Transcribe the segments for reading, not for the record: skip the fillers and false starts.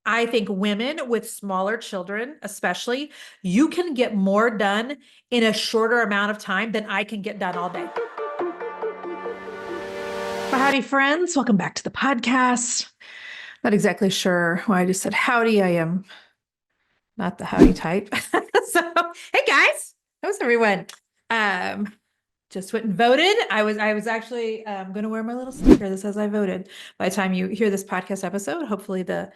I think women with smaller children, especially, you can get more done in a shorter amount of time than I can get done all day. Well, howdy, friends. Welcome back to the podcast. Not exactly sure why I just said howdy. I am not the howdy type. So, hey guys, how's everyone? Um, just went and voted. I was actually going to wear my little sticker that says I voted. By the time you hear this podcast episode, hopefully the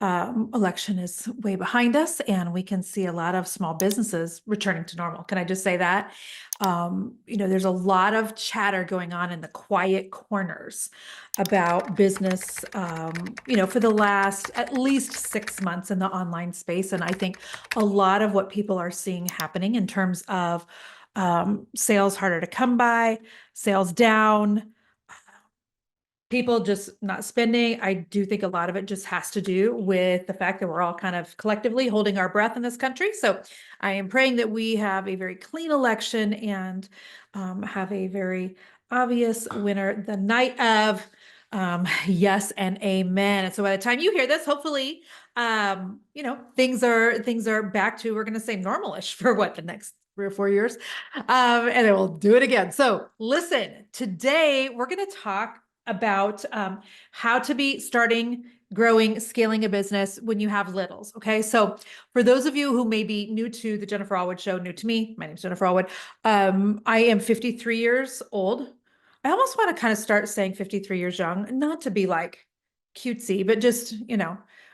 election is way behind us and we can see a lot of small businesses returning to normal. Can I just say that? There's a lot of chatter going on in the quiet corners about business, for the last at least 6 months in the online space. And I think a lot of what people are seeing happening in terms of sales harder to come by, sales down, people just not spending. I do think a lot of it just has to do with the fact that we're all kind of collectively holding our breath in this country. So I am praying that we have a very clean election and have a very obvious winner the night of. Yes and amen. And so by the time you hear this, hopefully, things are back to, we're going to say normalish for what, the next 3 or 4 years. And then we'll do it again. So listen, today we're going to talk about how to be starting, growing, scaling a business when you have littles. Okay. So for those of you who may be new to the Jennifer Allwood show, new to me, my name is Jennifer Allwood. I am 53 years old. I almost want to kind of start saying 53 years young, not to be like cutesy, but just,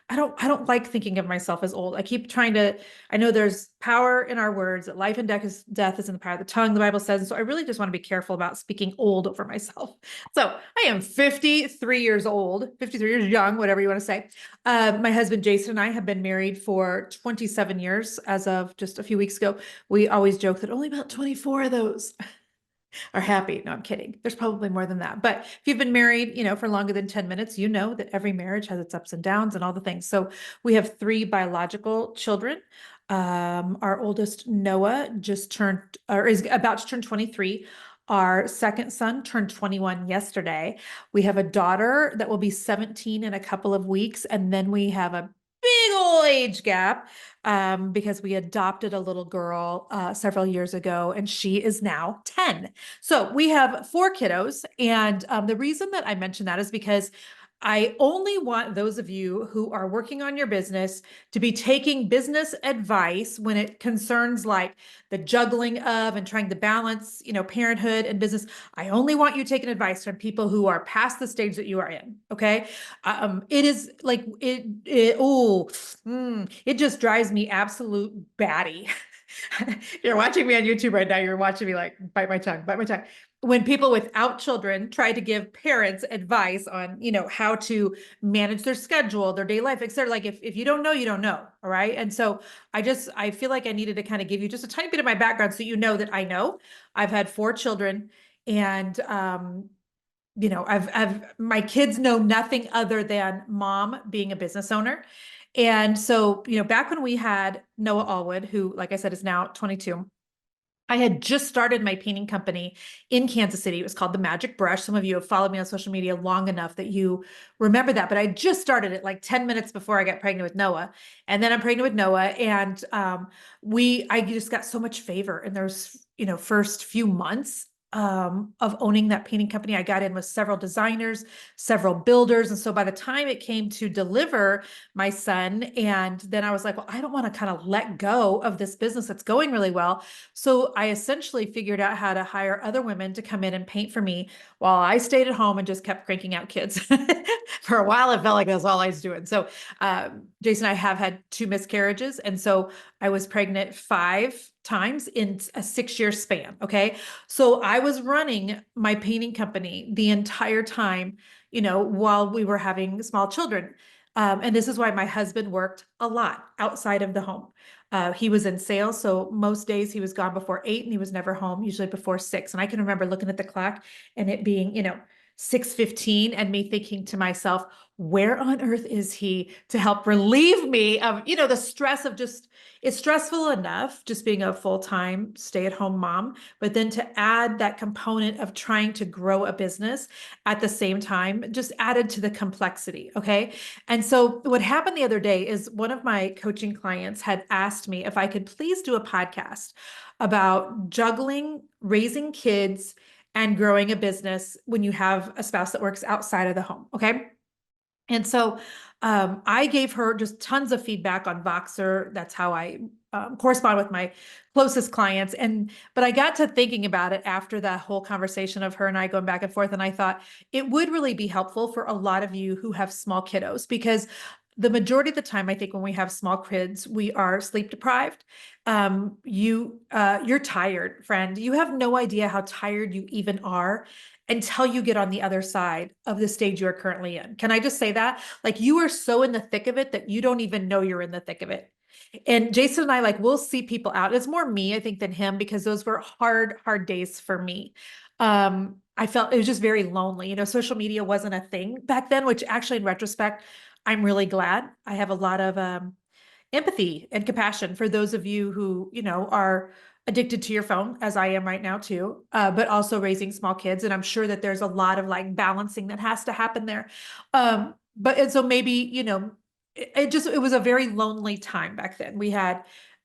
I don't like thinking of myself as old. I keep trying to, I know there's power in our words, that life and death is in the power of the tongue, the Bible says. And so I really just want to be careful about speaking old over myself. So I am 53 years old, 53 years young, whatever you want to say. My husband, Jason, and I have been married for 27 years as of just a few weeks ago. We always joke that only about 24 of those are happy. No, I'm kidding. There's probably more than that. But if you've been married, for longer than 10 minutes, you know that every marriage has its ups and downs and all the things. So we have 3 biological children. Our oldest, Noah, just turned or is about to turn 23. Our second son turned 21 yesterday. We have a daughter that will be 17 in a couple of weeks. And then we have a big old age gap because we adopted a little girl several years ago, and she is now 10. So we have 4 kiddos. And the reason that I mention that is because I only want those of you who are working on your business to be taking business advice when it concerns like the juggling of and trying to balance, parenthood and business. I only want you taking advice from people who are past the stage that you are in. Okay. It is like, it just drives me absolute batty. You're watching me on YouTube right now. You're watching me like bite my tongue. When people without children try to give parents advice on, how to manage their schedule, their day life, et cetera. Like if you don't know, you don't know. All right. And so I feel like I needed to kind of give you just a tiny bit of my background so you know that I know. I've had 4 children and my kids know nothing other than mom being a business owner. And so, back when we had Noah Allwood, who, like I said, is now 22, I had just started my painting company in Kansas City. It was called The Magic Brush. Some of you have followed me on social media long enough that you remember that, but I just started it like 10 minutes before I got pregnant with Noah. And then I'm pregnant with Noah. And I just got so much favor in those, first few months of owning that painting company. I got in with several designers, several builders. And so by the time it came to deliver my son, and then I was like, well, I don't want to kind of let go of this business that's going really well. So I essentially figured out how to hire other women to come in and paint for me while I stayed at home and just kept cranking out kids. For a while, it felt like that's all I was doing. So Jason and I have had 2 miscarriages. And so I was pregnant 5 times in a 6-year span. Okay. So I was running my painting company the entire time, while we were having small children. And this is why my husband worked a lot outside of the home. He was in sales. So most days he was gone before 8 and he was never home, usually before 6. And I can remember looking at the clock and it being, 6:15 and me thinking to myself, where on earth is he to help relieve me of, the stress of just, it's stressful enough just being a full-time stay-at-home mom, but then to add that component of trying to grow a business at the same time just added to the complexity. Okay. And so what happened the other day is one of my coaching clients had asked me if I could please do a podcast about juggling, raising kids, and growing a business when you have a spouse that works outside of the home. Okay. And so I gave her just tons of feedback on Voxer. That's how I correspond with my closest clients. But I got to thinking about it after that whole conversation of her and I going back and forth. And I thought it would really be helpful for a lot of you who have small kiddos, because the majority of the time, I think when we have small kids, we are sleep deprived. You're tired, friend. You have no idea how tired you even are until you get on the other side of the stage you are currently in. Can I just say that? Like, you are so in the thick of it that you don't even know you're in the thick of it. And Jason and I, like, we'll see people out. It's more me, I think, than him, because those were hard days for me. I felt it was just very lonely. Social media wasn't a thing back then, which actually in retrospect, I'm really glad. I have a lot of empathy and compassion for those of you who, are addicted to your phone, as I am right now too, but also raising small kids. And I'm sure that there's a lot of like balancing that has to happen there. And so maybe, it was a very lonely time back then. We had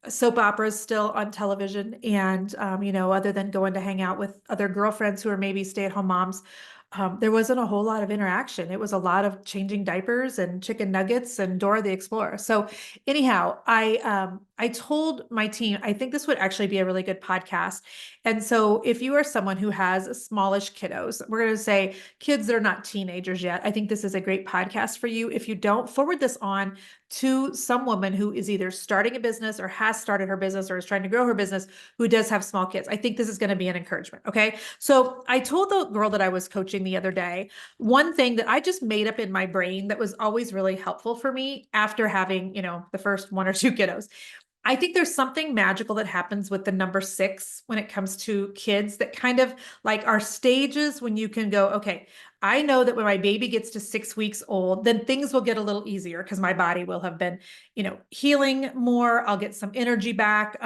soap operas still on television. And, other than going to hang out with other girlfriends who are maybe stay-at-home moms, there wasn't a whole lot of interaction. It was a lot of changing diapers and chicken nuggets and Dora the Explorer. So anyhow, I told my team, I think this would actually be a really good podcast. And so if you are someone who has smallish kiddos, we're going to say kids that are not teenagers yet, I think this is a great podcast for you. If you don't, forward this on to some woman who is either starting a business or has started her business or is trying to grow her business, who does have small kids. I think this is going to be an encouragement. Okay. So I told the girl that I was coaching the other day, one thing that I just made up in my brain that was always really helpful for me after having, the first one or two kiddos. I think there's something magical that happens with the number 6 when it comes to kids, that kind of like are stages when you can go, okay, I know that when my baby gets to 6 weeks old, then things will get a little easier because my body will have been, healing more. I'll get some energy back.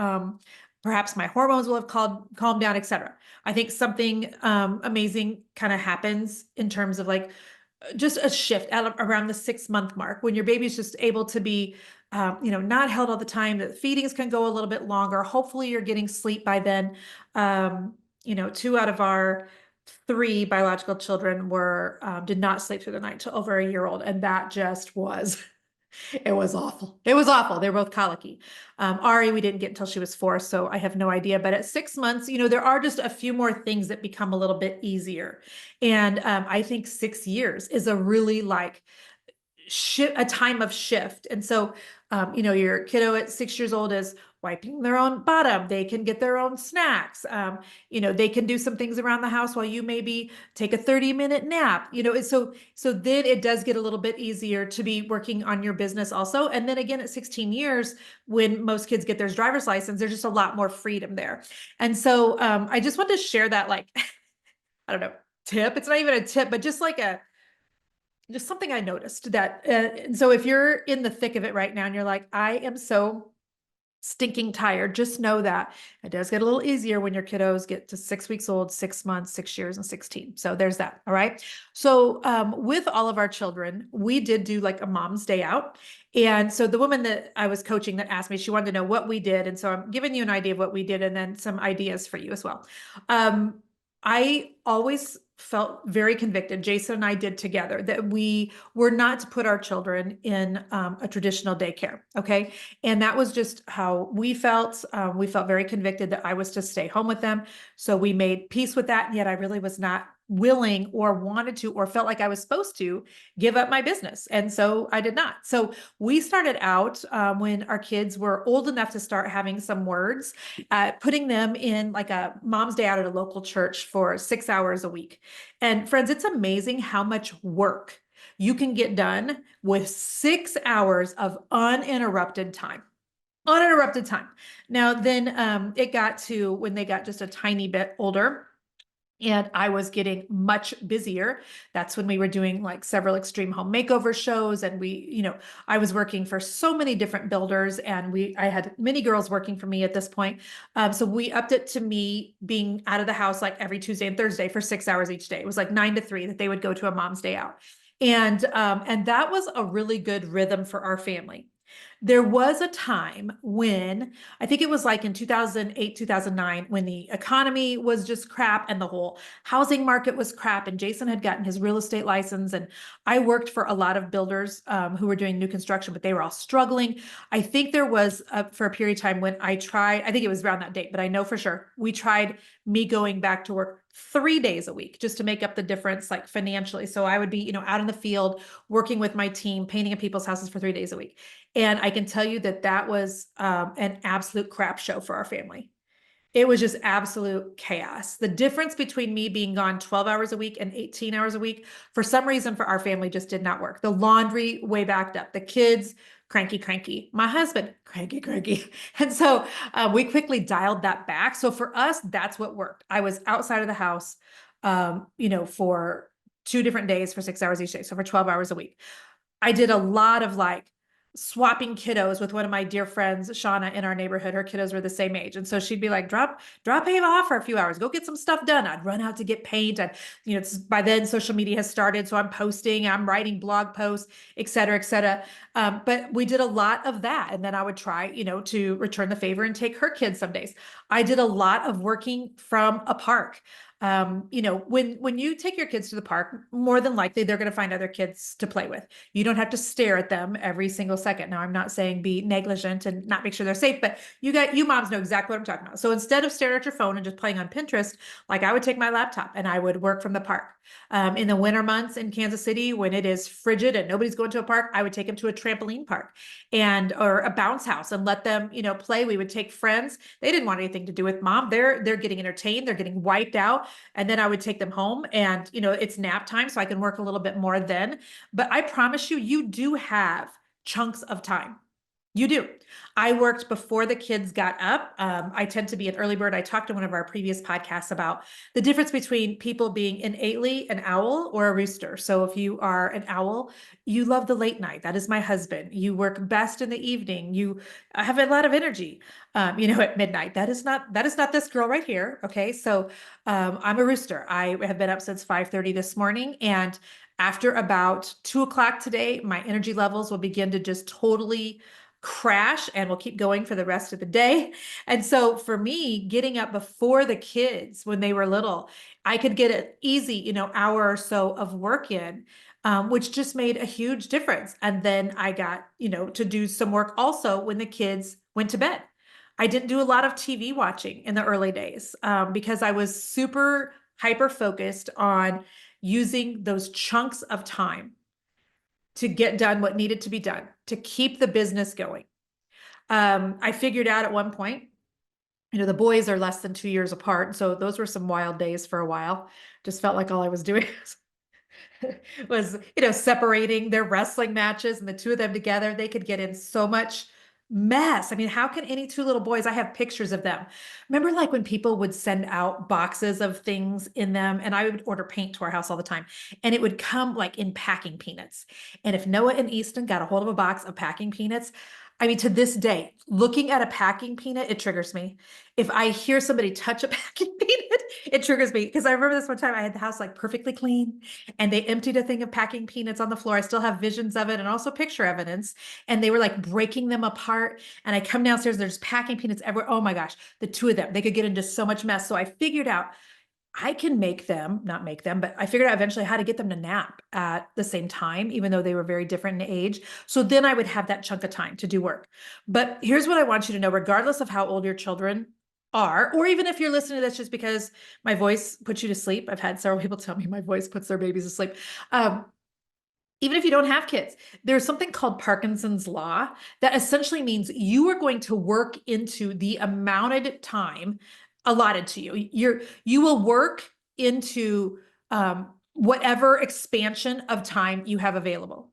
Perhaps my hormones will have calmed down, etc. I think something amazing kind of happens in terms of like just a shift around the 6-month mark, when your baby's just able to be not held all the time, that feedings can go a little bit longer. Hopefully you're getting sleep by then. 2 out of our 3 biological children did not sleep through the night till over a year old. And that just was, it was awful. It was awful. They were both colicky. Ari, we didn't get until she was 4, so I have no idea. But at 6 months, there are just a few more things that become a little bit easier. And I think 6 years is a really like a time of shift. And so, your kiddo at 6 years old is wiping their own bottom. They can get their own snacks. They can do some things around the house while you maybe take a 30-minute nap, so then it does get a little bit easier to be working on your business also. And then again, at 16 years, when most kids get their driver's license, there's just a lot more freedom there. And so, I just want to share that, like, I don't know, tip. It's not even a tip, but just like just something I noticed that, and so if you're in the thick of it right now and you're like, I am so stinking tired, just know that it does get a little easier when your kiddos get to 6 weeks old, 6 months, 6 years, and 16. So there's that. All right. So with all of our children, we did do like a mom's day out. And so the woman that I was coaching that asked me, she wanted to know what we did. And so I'm giving you an idea of what we did and then some ideas for you as well. I always felt very convicted, Jason and I did together, that we were not to put our children in a traditional daycare. Okay. And that was just how we felt. We felt very convicted that I was to stay home with them. So we made peace with that. And yet I really was not willing or wanted to, or felt like I was supposed to give up my business. And so I did not. So we started out when our kids were old enough to start having some words, putting them in like a mom's day out at a local church for 6 hours a week. And friends, it's amazing how much work you can get done with 6 hours of uninterrupted time. Uninterrupted time. Now, then it got to when they got just a tiny bit older. And I was getting much busier. That's when we were doing like several extreme home makeover shows. And I was working for so many different builders, and I had many girls working for me at this point. So we upped it to me being out of the house like every Tuesday and Thursday for 6 hours each day. It was like 9 to 3 that they would go to a mom's day out. And that was a really good rhythm for our family. There was a time when I think it was like in 2008, 2009, when the economy was just crap and the whole housing market was crap. And Jason had gotten his real estate license. And I worked for a lot of builders who were doing new construction, but they were all struggling. I think there was for a period of time when I tried, I think it was around that date, but I know for sure we tried me going back to work 3 days a week just to make up the difference, like financially. So I would be, out in the field working with my team, painting in people's houses for 3 days a week. And I can tell you that that was an absolute crap show for our family. It was just absolute chaos. The difference between me being gone 12 hours a week and 18 hours a week, for some reason for our family, just did not work. The laundry way backed up, the kids cranky, cranky, my husband cranky, cranky. And so we quickly dialed that back. So for us, that's what worked. I was outside of the house, for 2 different days for 6 hours each day. So for 12 hours a week. I did a lot of like swapping kiddos with one of my dear friends, Shauna, in our neighborhood. Her kiddos were the same age. And so she'd be like, drop Ava off for a few hours, go get some stuff done. I'd run out to get paint. And, by then social media has started. So I'm posting, I'm writing blog posts, et cetera, et cetera. But we did a lot of that. And then I would try, to return the favor and take her kids some days. I did a lot of working from a park. When you take your kids to the park, more than likely they're going to find other kids to play with. You don't have to stare at them every single second. Now, I'm not saying be negligent and not make sure they're safe, but you moms know exactly what I'm talking about. So instead of staring at your phone and just playing on Pinterest, like I would take my laptop and I would work from the park. In the winter months in Kansas City, when it is frigid and nobody's going to a park, I would take them to a trampoline park or a bounce house and let them, play. We would take friends. They didn't want anything to do with mom. They're getting entertained. They're getting wiped out. And then I would take them home and, it's nap time. So I can work a little bit more then. But I promise you, you do have chunks of time. You do. I worked before the kids got up. I tend to be an early bird. I talked to one of our previous podcasts about the difference between people being innately an owl or a rooster. So if you are an owl, you love the late night. That is my husband. You work best in the evening. You have a lot of energy, at midnight. That is not this girl right here. Okay. So I'm a rooster. I have been up since 5:30 this morning, and after about 2 o'clock today, my energy levels will begin to just totally crash and we'll keep going for the rest of the day. And so for me, getting up before the kids when they were little, I could get an easy, hour or so of work in, which just made a huge difference. And then I got, to do some work also when the kids went to bed. I didn't do a lot of TV watching in the early days because I was super hyper focused on using those chunks of time to get done what needed to be done, to keep the business going. I figured out at one point, the boys are less than 2 years apart. So those were some wild days for a while. Just felt like all I was doing was, separating their wrestling matches, and the two of them together, they could get in so much mess. I mean, how can any two little boys, I have pictures of them. Remember like when people would send out boxes of things in them, and I would order paint to our house all the time, and it would come like in packing peanuts. And if Noah and Easton got a hold of a box of packing peanuts, I mean, to this day, looking at a packing peanut, it triggers me. If I hear somebody touch a packing peanut, it triggers me. Because I remember this one time I had the house like perfectly clean and they emptied a thing of packing peanuts on the floor. I still have visions of it and also picture evidence. And they were like breaking them apart. And I come downstairs, there's packing peanuts everywhere. Oh my gosh, the two of them, they could get into so much mess. So I figured out I can not make them, but I figured out eventually how to get them to nap at the same time, even though they were very different in age. So then I would have that chunk of time to do work. But here's what I want you to know, regardless of how old your children are, or even if you're listening to this just because my voice puts you to sleep. I've had several people tell me my voice puts their babies to sleep. Even if you don't have kids, there's something called Parkinson's law that essentially means you are going to work into the amounted time allotted to you. You will work into whatever expansion of time you have available.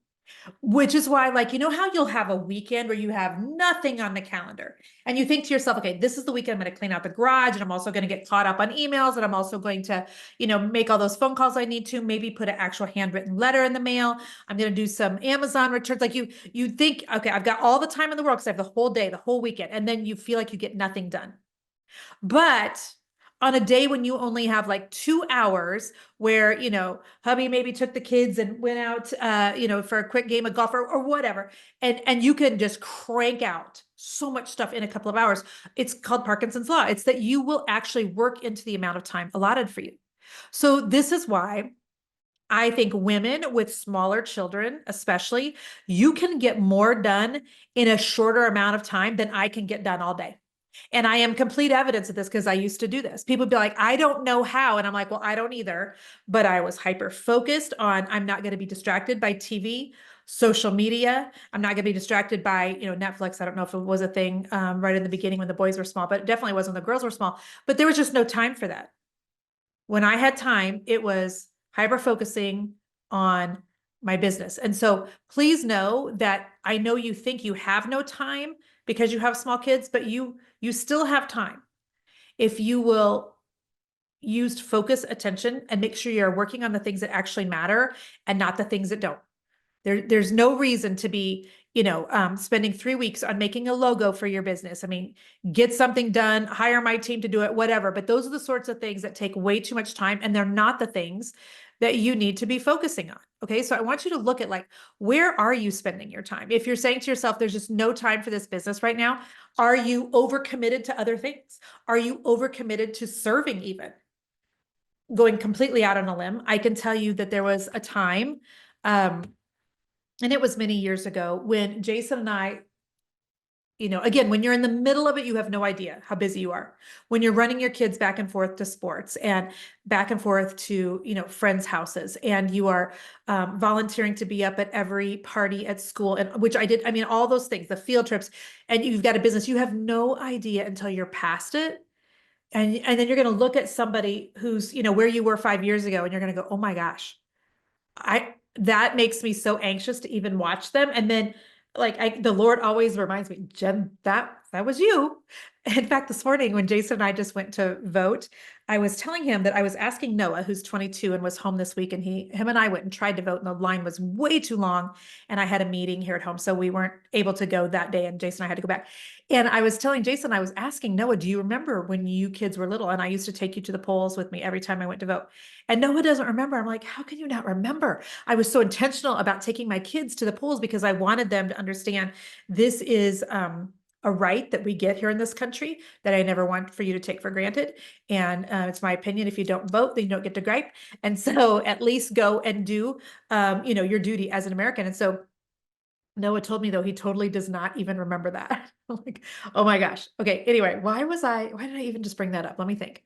Which is why, like, you know how you'll have a weekend where you have nothing on the calendar and you think to yourself, okay, this is the weekend I'm going to clean out the garage and I'm also going to get caught up on emails and I'm also going to, make all those phone calls I need to, maybe put an actual handwritten letter in the mail. I'm going to do some Amazon returns. Like you think, okay, I've got all the time in the world because I have the whole day, the whole weekend. And then you feel like you get nothing done. But on a day when you only have like 2 hours where, hubby maybe took the kids and went out, for a quick game of golf or whatever, and you can just crank out so much stuff in a couple of hours. It's called Parkinson's Law. It's that you will actually work into the amount of time allotted for you. So this is why I think women with smaller children, especially, you can get more done in a shorter amount of time than I can get done all day. And I am complete evidence of this because I used to do this. People would be like, I don't know how. And I'm like, well, I don't either. But I was hyper focused on, I'm not going to be distracted by TV, social media. I'm not going to be distracted by, Netflix. I don't know if it was a thing right in the beginning when the boys were small, but it definitely was when the girls were small. But there was just no time for that. When I had time, it was hyper focusing on my business. And so please know that I know you think you have no time because you have small kids, but you still have time if you will use focus attention and make sure you're working on the things that actually matter and not the things that don't. There's no reason to be, spending 3 weeks on making a logo for your business. I mean, get something done, hire my team to do it, whatever. But those are the sorts of things that take way too much time, and they're not the things that you need to be focusing on. Okay. So I want you to look at, like, where are you spending your time? If you're saying to yourself, there's just no time for this business right now, are you overcommitted to other things? Are you overcommitted to serving even? Going completely out on a limb, I can tell you that there was a time, and it was many years ago, when Jason and I, again, when you're in the middle of it, you have no idea how busy you are. When you're running your kids back and forth to sports and back and forth to, friends' houses, and you are volunteering to be up at every party at school, and which I did. I mean, all those things, the field trips, and you've got a business, you have no idea until you're past it. And then you're going to look at somebody who's, where you were 5 years ago, and you're going to go, oh my gosh, that makes me so anxious to even watch them. And then, like, the Lord always reminds me, Jen, that was you. In fact, this morning when Jason and I just went to vote, I was telling him that I was asking Noah, who's 22 and was home this week, and him and I went and tried to vote, and the line was way too long. And I had a meeting here at home, so we weren't able to go that day. And Jason and I had to go back. And I was telling Jason, I was asking Noah, do you remember when you kids were little? And I used to take you to the polls with me every time I went to vote. And Noah doesn't remember. I'm like, how can you not remember? I was so intentional about taking my kids to the polls because I wanted them to understand this is a right that we get here in this country that I never want for you to take for granted. And it's my opinion, if you don't vote, then you don't get to gripe. And so at least go and do, your duty as an American. And so Noah told me, though, he totally does not even remember that. I'm like, oh my gosh. Okay. Anyway, why did I even just bring that up? Let me think.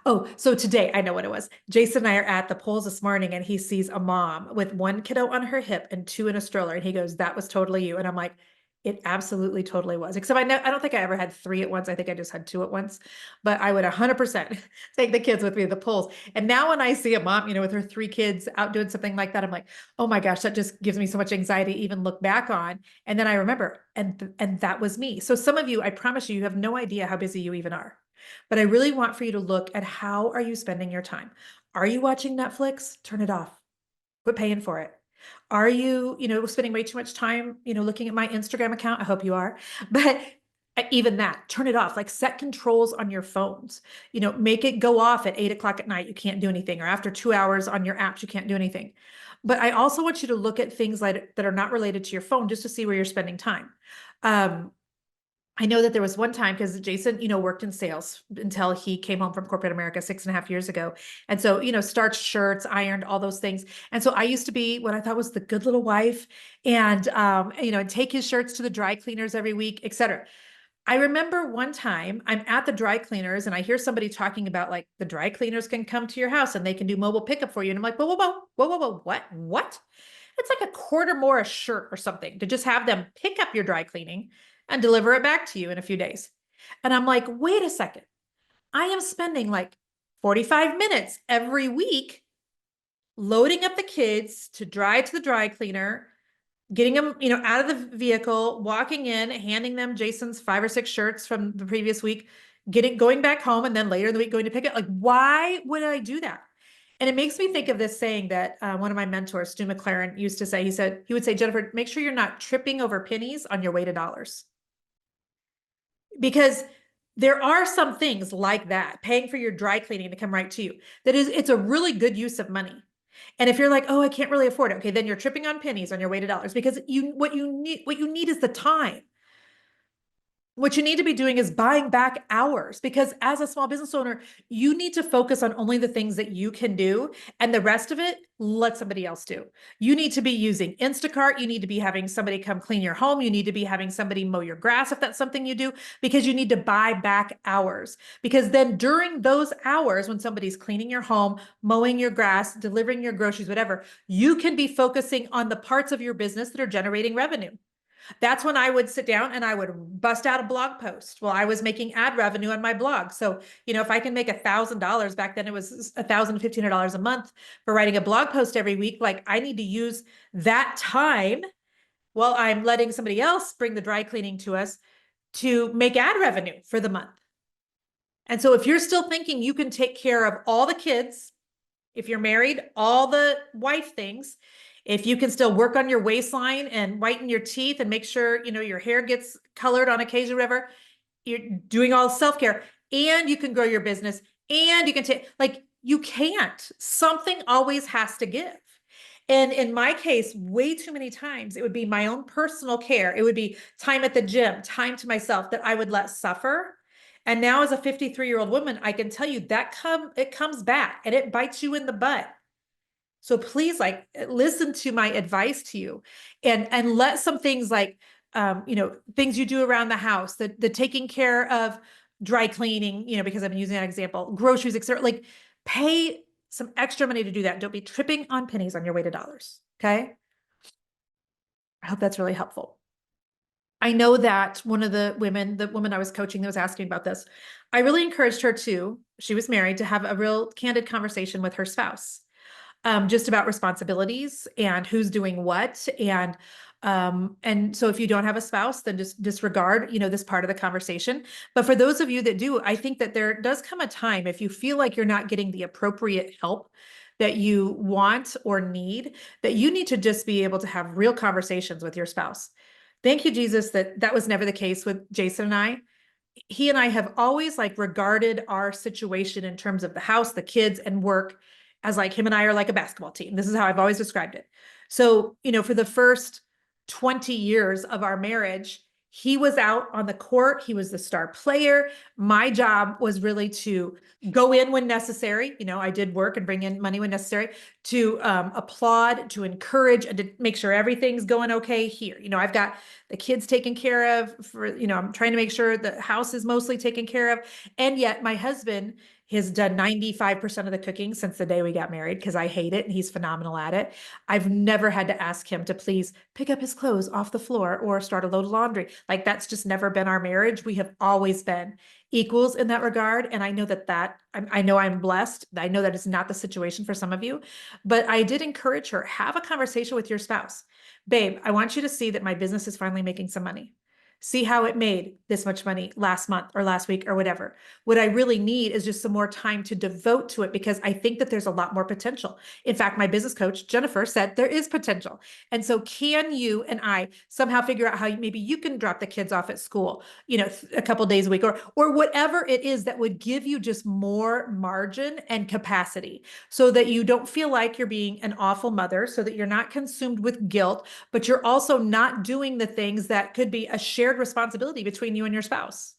Oh, so today, I know what it was. Jason and I are at the polls this morning, and he sees a mom with one kiddo on her hip and two in a stroller. And he goes, that was totally you. And I'm like, it absolutely totally was. Except I don't think I ever had three at once. I think I just had two at once, but I would 100% take the kids with me to the polls. And now when I see a mom, with her three kids out doing something like that, I'm like, oh my gosh, that just gives me so much anxiety to even look back on. And then I remember, and that was me. So some of you, I promise you, you have no idea how busy you even are. But I really want for you to look at, how are you spending your time? Are you watching Netflix? Turn it off. Quit paying for it. Are you, spending way too much time, looking at my Instagram account? I hope you are. But even that, turn it off. Like, set controls on your phones. Make it go off at 8 o'clock at night. You can't do anything. Or after 2 hours on your apps, you can't do anything. But I also want you to look at things like that are not related to your phone, just to see where you're spending time. I know that there was one time, because Jason, worked in sales until he came home from corporate America 6.5 years ago. And so, starched shirts, ironed, all those things. And so I used to be what I thought was the good little wife, and, take his shirts to the dry cleaners every week, et cetera. I remember one time I'm at the dry cleaners and I hear somebody talking about, like, the dry cleaners can come to your house and they can do mobile pickup for you. And I'm like, whoa, whoa, whoa, whoa, whoa, whoa, what? It's like a quarter more a shirt or something to just have them pick up your dry cleaning and deliver it back to you in a few days. And I'm like, wait a second. I am spending like 45 minutes every week loading up the kids to drive to the dry cleaner, getting them, out of the vehicle, walking in, handing them Jason's 5 or 6 shirts from the previous week, going back home, and then later in the week going to pick it. Like, why would I do that? And it makes me think of this saying that one of my mentors, Stu McLaren, used to say. He would say, Jennifer, make sure you're not tripping over pennies on your way to dollars. Because there are some things like that, paying for your dry cleaning to come right to you, it's a really good use of money. And if you're like, oh, I can't really afford it, okay, then you're tripping on pennies on your way to dollars, because what you need is the time. What you need to be doing is buying back hours, because as a small business owner, you need to focus on only the things that you can do, and the rest of it, let somebody else do. You need to be using Instacart. You need to be having somebody come clean your home. You need to be having somebody mow your grass if that's something you do, because you need to buy back hours. Because then during those hours, when somebody's cleaning your home, mowing your grass, delivering your groceries, whatever, you can be focusing on the parts of your business that are generating revenue. That's when I would sit down and I would bust out a blog post. Well, I was making ad revenue on my blog. So, if I can make $1,000, back then it was $1,500 a month for writing a blog post every week, like, I need to use that time while I'm letting somebody else bring the dry cleaning to us to make ad revenue for the month. And so if you're still thinking you can take care of all the kids, if you're married, all the wife things, if you can still work on your waistline and whiten your teeth and make sure, your hair gets colored on occasion, whatever, you're doing all self-care, and you can grow your business, and you can take, like, you can't. Something always has to give. And in my case, way too many times, it would be my own personal care. It would be time at the gym, time to myself that I would let suffer. And now as a 53-year-old woman, I can tell you that it comes back and it bites you in the butt. So please, like, listen to my advice to you, and let some things, like, things you do around the house, the taking care of dry cleaning, because I'm using that example, groceries, etc. Like, pay some extra money to do that. Don't be tripping on pennies on your way to dollars. Okay. I hope that's really helpful. I know that one of the woman I was coaching that was asking about this, I really encouraged her to, she was married, to have a real candid conversation with her spouse. Just about responsibilities and who's doing what. And so if you don't have a spouse, then just disregard, this part of the conversation. But for those of you that do, I think that there does come a time, if you feel like you're not getting the appropriate help that you want or need, that you need to just be able to have real conversations with your spouse. Thank you, Jesus, that was never the case with Jason and I. He and I have always, like, regarded our situation in terms of the house, the kids, and work as, like, him and I are like a basketball team. This is how I've always described it. So, for the first 20 years of our marriage, he was out on the court. He was the star player. My job was really to go in when necessary. I did work and bring in money when necessary, to applaud, to encourage, and to make sure everything's going okay here. I've got the kids taken care of, I'm trying to make sure the house is mostly taken care of. And yet my husband has done 95% of the cooking since the day we got married, because I hate it and he's phenomenal at it. I've never had to ask him to please pick up his clothes off the floor or start a load of laundry. Like, that's just never been our marriage. We have always been equals in that regard. And I know I know I'm blessed. I know that is not the situation for some of you, but I did encourage her, have a conversation with your spouse. Babe, I want you to see that my business is finally making some money. See how it made this much money last month or last week or whatever. What I really need is just some more time to devote to it, because I think that there's a lot more potential. In fact, my business coach, Jennifer, said there is potential. And so can you and I somehow figure out how maybe you can drop the kids off at school, a couple days a week, or whatever it is that would give you just more margin and capacity, so that you don't feel like you're being an awful mother, so that you're not consumed with guilt, but you're also not doing the things that could be a shared responsibility between you and your spouse.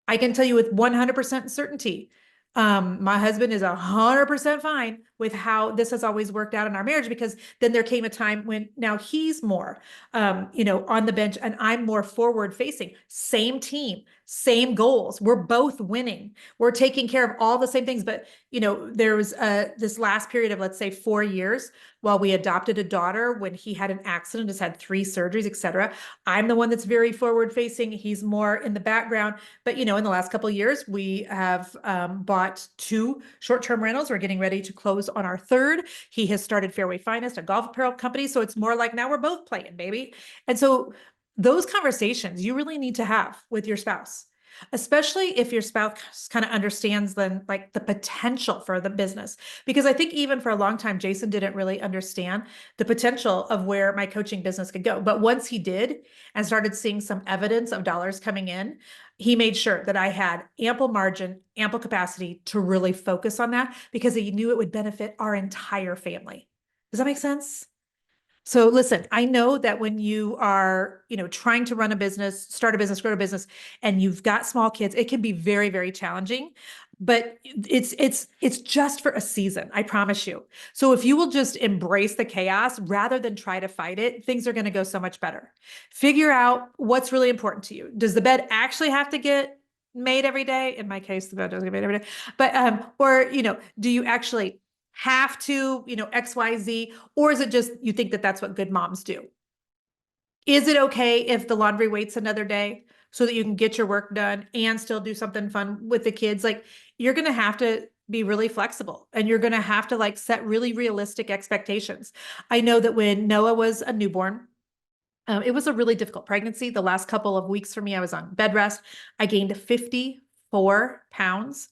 I can tell you with 100% certainty, my husband is 100% fine with how this has always worked out in our marriage, because then there came a time when now he's more, on the bench and I'm more forward facing. Same team, same goals. We're both winning. We're taking care of all the same things, but there was this last period of, let's say, 4 years while we adopted a daughter when he had an accident, has had 3 surgeries, et cetera. I'm the one that's very forward facing. He's more in the background. But, in the last couple of years, we have bought 2 short-term rentals. We're getting ready to close on our third. He has started Fairway Finest, a golf apparel company. So it's more like now we're both playing, baby. And so those conversations you really need to have with your spouse, especially if your spouse kind of understands then like the potential for the business. Because I think even for a long time, Jason didn't really understand the potential of where my coaching business could go. But once he did and started seeing some evidence of dollars coming in, he made sure that I had ample margin, ample capacity to really focus on that because he knew it would benefit our entire family. Does that make sense? So listen, I know that when you are, trying to run a business, start a business, grow a business, and you've got small kids, it can be very, very challenging, but it's just for a season, I promise you. So if you will just embrace the chaos rather than try to fight it, things are going to go so much better. Figure out what's really important to you. Does the bed actually have to get made every day? In my case, the bed doesn't get made every day, but or do you actually have to, XYZ, or is it just you think that that's what good moms do? Is it okay if the laundry waits another day so that you can get your work done and still do something fun with the kids? Like, you're going to have to be really flexible and you're going to have to like set really realistic expectations. I know that when Noah was a newborn, it was a really difficult pregnancy. The last couple of weeks for me, I was on bed rest. I gained 54 pounds.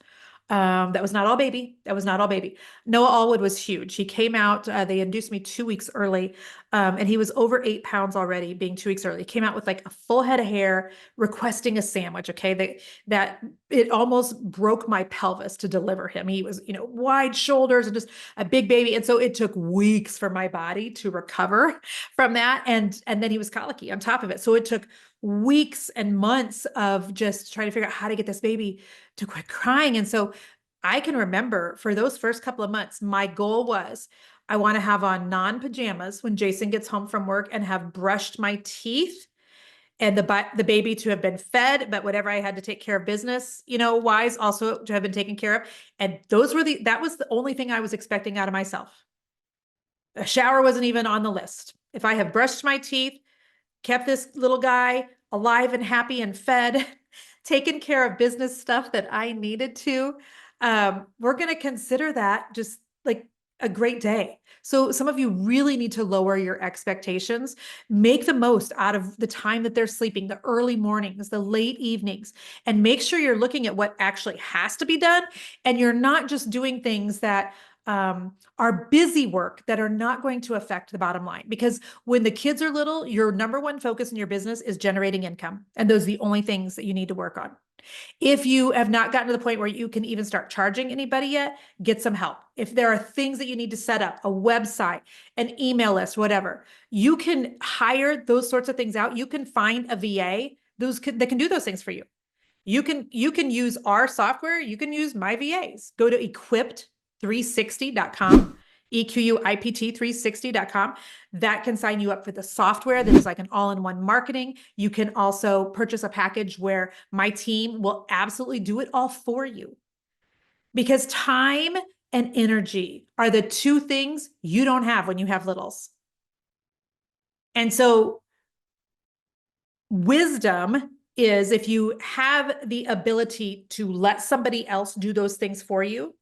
That was not all baby. That was not all baby. Noah Allwood was huge. He came out, they induced me 2 weeks early. And he was over 8 pounds already being 2 weeks early. He came out with like a full head of hair requesting a sandwich. Okay. That it almost broke my pelvis to deliver him. He was, wide shoulders and just a big baby. And so it took weeks for my body to recover from that. And then he was colicky on top of it. So it took weeks and months of just trying to figure out how to get this baby to quit crying. And so I can remember for those first couple of months, my goal was I want to have on non-pajamas when Jason gets home from work and have brushed my teeth and the baby to have been fed, but whatever I had to take care of business, wise also to have been taken care of. And that was the only thing I was expecting out of myself. A shower wasn't even on the list. If I have brushed my teeth, kept this little guy alive and happy and fed, taken care of business stuff that I needed to, we're going to consider that just like a great day. So some of you really need to lower your expectations, make the most out of the time that they're sleeping, the early mornings, the late evenings, and make sure you're looking at what actually has to be done. And you're not just doing things that are busy work that are not going to affect the bottom line. Because when the kids are little, your number one focus in your business is generating income. And those are the only things that you need to work on. If you have not gotten to the point where you can even start charging anybody yet, get some help. If there are things that you need to set up, a website, an email list, whatever, you can hire those sorts of things out. You can find a VA that can do those things for you. You can use our software. You can use my VAs. Go to equipped360.com, EQUIPT360.com. That can sign you up for the software that is like an all-in-one marketing. You can also purchase a package where my team will absolutely do it all for you. Because time and energy are the two things you don't have when you have littles. And so wisdom is if you have the ability to let somebody else do those things for you,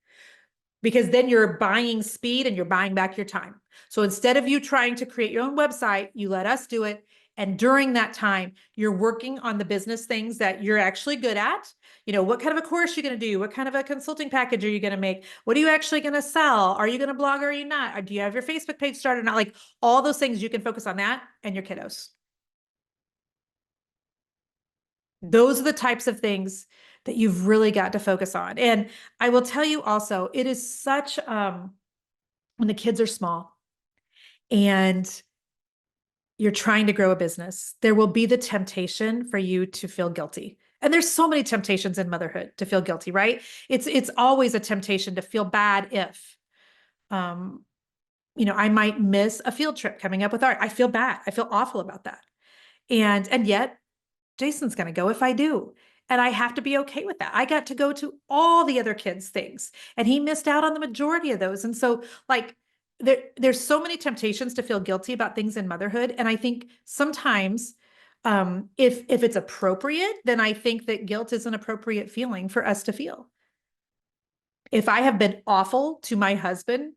because then you're buying speed and you're buying back your time. So instead of you trying to create your own website, you let us do it. And during that time, you're working on the business things that you're actually good at. What kind of a course you're going to do? What kind of a consulting package are you going to make? What are you actually going to sell? Are you going to blog or are you not? Or do you have your Facebook page started or not? Like all those things, you can focus on that and your kiddos. Those are the types of things that you've really got to focus on. And I will tell you also, it is such, when the kids are small and you're trying to grow a business, there will be the temptation for you to feel guilty. And there's so many temptations in motherhood to feel guilty, right? It's always a temptation to feel bad if, I might miss a field trip coming up with Art. I feel bad. I feel awful about that. And yet Jason's going to go if I do. And I have to be okay with that. I got to go to all the other kids' things, and he missed out on the majority of those. And so, like, there's so many temptations to feel guilty about things in motherhood. And I think sometimes, if it's appropriate, then I think that guilt is an appropriate feeling for us to feel. If I have been awful to my husband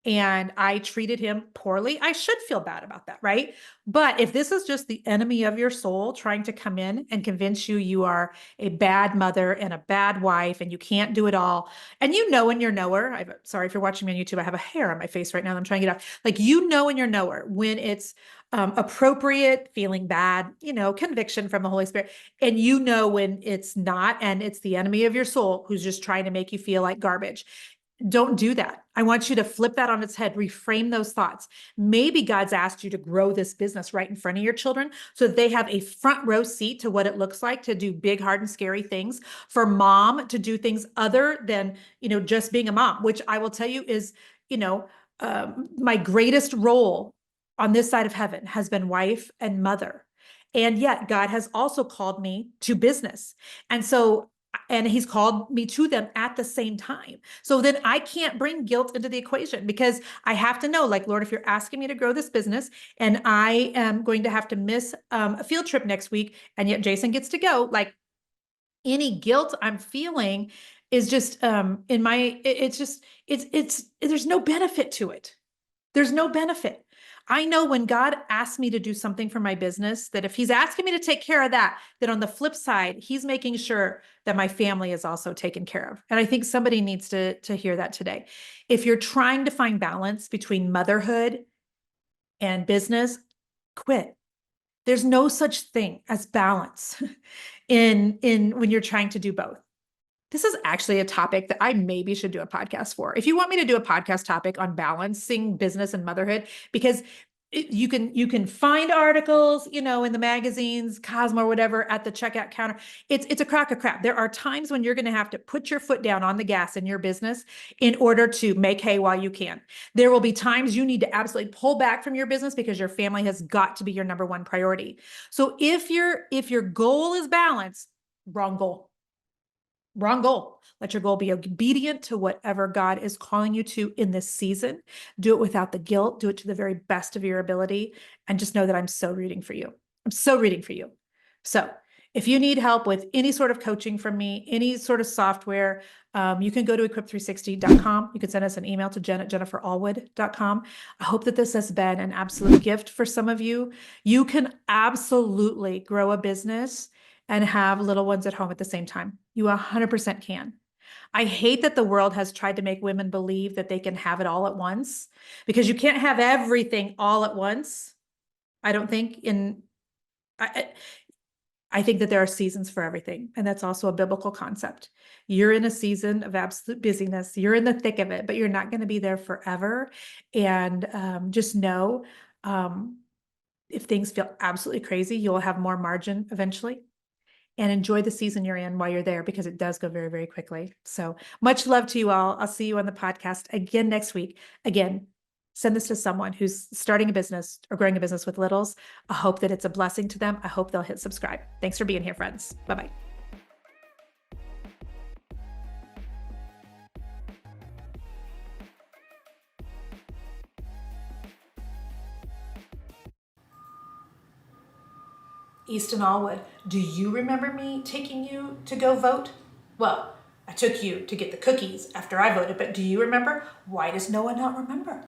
and I treated him poorly, I should feel bad about that, right? But if this is just the enemy of your soul trying to come in and convince you are a bad mother and a bad wife and you can't do it all, and you know in your knower, sorry if you're watching me on YouTube, I have a hair on my face right now that I'm trying to get off. Like, you know in your knower when it's appropriate, feeling bad, conviction from the Holy Spirit, and you know when it's not, and it's the enemy of your soul who's just trying to make you feel like garbage. Don't do that. I want you to flip that on its head, reframe those thoughts. Maybe God's asked you to grow this business right in front of your children so that they have a front row seat to what it looks like to do big, hard, and scary things. For mom to do things other than, just being a mom, which I will tell you is, my greatest role on this side of heaven has been wife and mother. And yet God has also called me to business. And he's called me to them at the same time. So then I can't bring guilt into the equation, because I have to know, like, Lord, if you're asking me to grow this business and I am going to have to miss a field trip next week, and yet Jason gets to go, like, any guilt I'm feeling is just there's no benefit to it. There's no benefit. I know when God asks me to do something for my business, that if he's asking me to take care of that, then on the flip side, he's making sure that my family is also taken care of. And I think somebody needs to hear that today. If you're trying to find balance between motherhood and business, quit. There's no such thing as balance in when you're trying to do both. This is actually a topic that I maybe should do a podcast for. If you want me to do a podcast topic on balancing business and motherhood, because you can find articles, in the magazines, Cosmo, or whatever, at the checkout counter. It's a crock of crap. There are times when you're going to have to put your foot down on the gas in your business in order to make hay while you can. There will be times you need to absolutely pull back from your business because your family has got to be your number one priority. So if your goal is balance, wrong goal. Wrong goal. Let your goal be obedient to whatever God is calling you to in this season. Do it without the guilt. Do it to the very best of your ability. And just know that I'm so rooting for you. I'm so rooting for you. So if you need help with any sort of coaching from me, any sort of software, you can go to equip360.com. You can send us an email to jen@jenniferallwood.com. I hope that this has been an absolute gift for some of you. You can absolutely grow a business and have little ones at home at the same time. You 100% can. I hate that the world has tried to make women believe that they can have it all at once, because you can't have everything all at once. I don't think I think that there are seasons for everything. And that's also a biblical concept. You're in a season of absolute busyness. You're in the thick of it, but you're not going to be there forever. And just know, if things feel absolutely crazy, you'll have more margin eventually. And enjoy the season you're in while you're there, because it does go very, very quickly. So much love to you all. I'll see you on the podcast again next week. Again, send this to someone who's starting a business or growing a business with littles. I hope that it's a blessing to them. I hope they'll hit subscribe. Thanks for being here, friends. Bye-bye. Easton Allwood, do you remember me taking you to go vote? Well, I took you to get the cookies after I voted, but do you remember? Why does no one not remember?